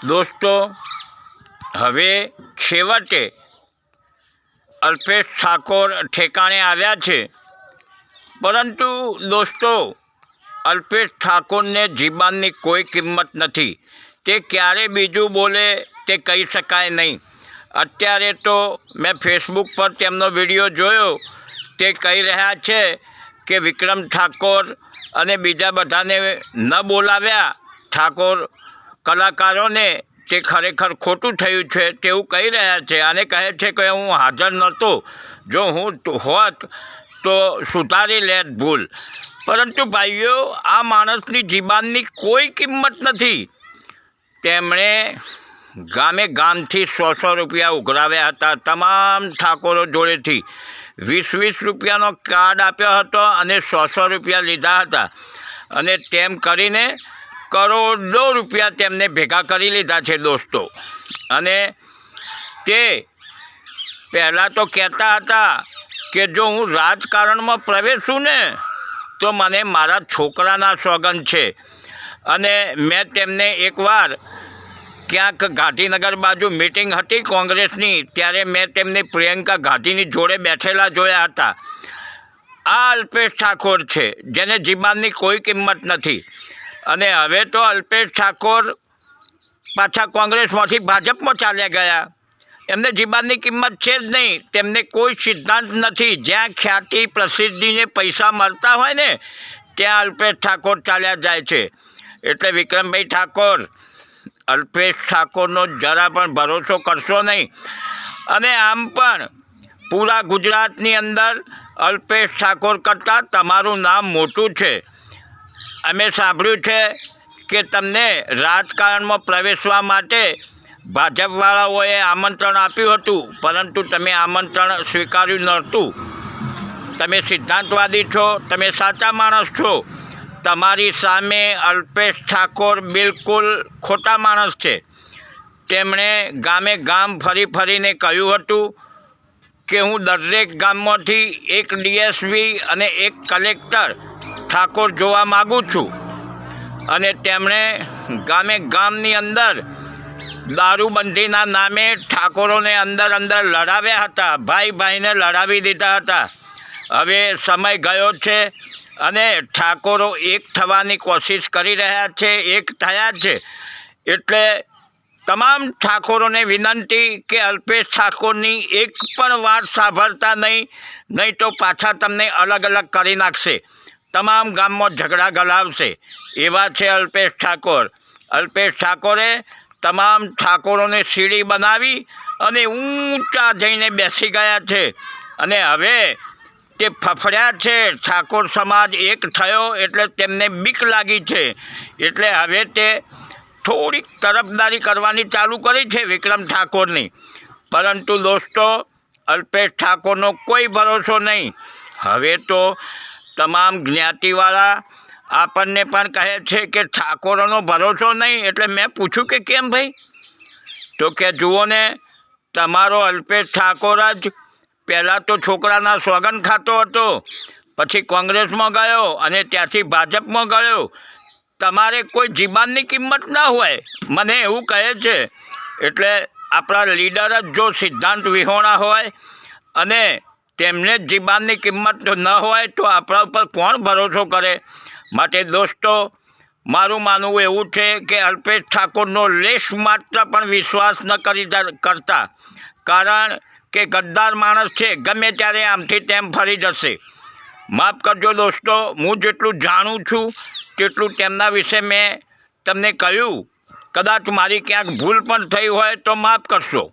દોસ્તો, હવે છેવટે અલ્પેશ ઠાકોર ઠેકાણે આવ્યા છે, પરંતુ દોસ્તો અલ્પેશ ઠાકોરને જીબાનની કોઈ કિંમત નથી. તે ક્યારે બીજું બોલે તે કહી શકાય નહીં. અત્યારે તો મેં ફેસબુક પર તેમનો વિડીયો જોયો. તે કહી રહ્યા છે કે વિક્રમ ઠાકોર અને બીજા બધાને ન બોલાવ્યા ઠાકોર કલાકારોને, તે ખરેખર ખોટું થયું છે તેવું કહી રહ્યા છે. અને કહે છે કે હું હાજર નહોતો, જો હું હોત તો સુધારી લેત ભૂલ. પરંતુ ભાઈઓ, આ માણસની જીબાનની કોઈ કિંમત નથી. તેમણે ગામે ગામથી 100 રૂપિયા ઉઘરાવ્યા હતા તમામ ઠાકોરો જોડેથી. 20 રૂપિયાનો કાર્ડ આપ્યો હતો અને 100 રૂપિયા લીધા હતા. અને તેમ કરીને કરોડો રૂપિયા તેમને ભેગા કરી લીધા છે દોસ્તો. અને તે પહેલાં તો કહેતા હતા કે જો હું રાજકારણમાં પ્રવેશું ને તો મને મારા છોકરાના સોગંદ છે. અને મેં તેમને એકવાર ક્યાંક ગાંધીનગર બાજુ મિટિંગ હતી કોંગ્રેસની, ત્યારે મેં તેમને પ્રિયંકા ગાંધીની જોડે બેઠેલા જોયા હતા. આ અલ્પેશ ઠાકોર છે જેને જીબાનની કોઈ કિંમત નથી. અને હવે તો અલ્પેશ ઠાકોર પાછા કોંગ્રેસમાંથી ભાજપમાં ચાલ્યા ગયા. એમને જીબાનની કિંમત છે જ નહીં. તેમને કોઈ સિદ્ધાંત નથી. જ્યાં ખ્યાતિ પ્રસિદ્ધિને પૈસા મળતા હોય ને ત્યાં અલ્પેશ ઠાકોર ચાલ્યા જાય છે. એટલે વિક્રમભાઈ ઠાકોર, અલ્પેશ ઠાકોરનો જરા પણ ભરોસો કરશો નહીં. અને આમ પણ પૂરા ગુજરાતની અંદર અલ્પેશ ઠાકોર કરતાં તમારું નામ મોટું છે. અમે સાંભળ્યું છે કે તમને રાજકારણમાં પ્રવેશવા માટે ભાજપવાળાઓએ આમંત્રણ આપ્યું હતું, પરંતુ તમે આમંત્રણ સ્વીકાર્યું નહોતું. તમે સિદ્ધાંતવાદી છો, તમે સાચા માણસ છો. તમારી સામે અલ્પેશ ઠાકોર બિલકુલ ખોટા માણસ છે. તેમણે ગામે ગામ ફરી ફરીને કહ્યું હતું કે હું દરેક ગામમાંથી એક ડીએસપી અને એક કલેક્ટર ઠાકોર જોવા માગું છું. અને તેમણે ગામે ગામની અંદર દારૂબંધીના નામે ઠાકોરોને અંદર લડાવ્યા હતા. ભાઈ ભાઈને લડાવી દીધા હતા. હવે સમય ગયો છે અને ઠાકોરો એક થવાની કોશિશ કરી રહ્યા છે, એક થયા છે. એટલે તમામ ઠાકોરોને વિનંતી કે અલ્પેશ ઠાકોરની એક પણ વાત સાંભળતા નહીં તો પાછા તમને અલગ અલગ કરી નાખશે. તમામ ગામમાં ઝઘડા ગલાવશે. એવા છે અલ્પેશ ઠાકોર. અલ્પેશ ઠાકોરે તમામ ઠાકોરોને સીડી બનાવી અને ઊંચા જઈને બેસી ગયા છે. અને હવે તે ફફડ્યા છે. ઠાકોર સમાજ એક થયો એટલે તેમને બીક લાગી છે. એટલે હવે તે થોડીક તરફદારી કરવાની ચાલુ કરી છે વિક્રમ ઠાકોરની. પરંતુ દોસ્તો, અલ્પેશ ઠાકોરનો કોઈ ભરોસો નહીં. હવે તો તમામ જ્ઞાતિવાળા આપણને પણ કહે છે કે ઠાકોરોનો ભરોસો નહીં. એટલે મેં પૂછ્યું કે કેમ ભાઈ? તો કે જુઓ ને, તમારો અલ્પેશ ઠાકોર જ પહેલાં તો છોકરાના સોગંદ ખાતો હતો, પછી કોંગ્રેસમાં ગયો અને ત્યાંથી ભાજપમાં ગયો. તમારે કોઈ જીબાનની કિંમત ના હોય, મને એવું કહે છે. એટલે આપણા લીડર જ જો સિદ્ધાંત વિહોણા હોય અને તેમને જ જીબાનની કિંમત ન હોય તો આપણા ઉપર કોણ ભરોસો કરે? માટે દોસ્તો, મારું માનવું એવું છે કે અલ્પેશ ઠાકોરનો લેશ માત્ર પણ વિશ્વાસ ન કરતા. કારણ કે ગદ્દાર માણસ છે, ગમે ત્યારે આમથી તેમ ફરી જશે. માફ કરજો દોસ્તો, હું જેટલું જાણું છું તેટલું તેમના વિશે મેં તમને કહ્યું. કદાચ મારી ક્યાંક ભૂલ પણ થઈ હોય તો માફ કરશો.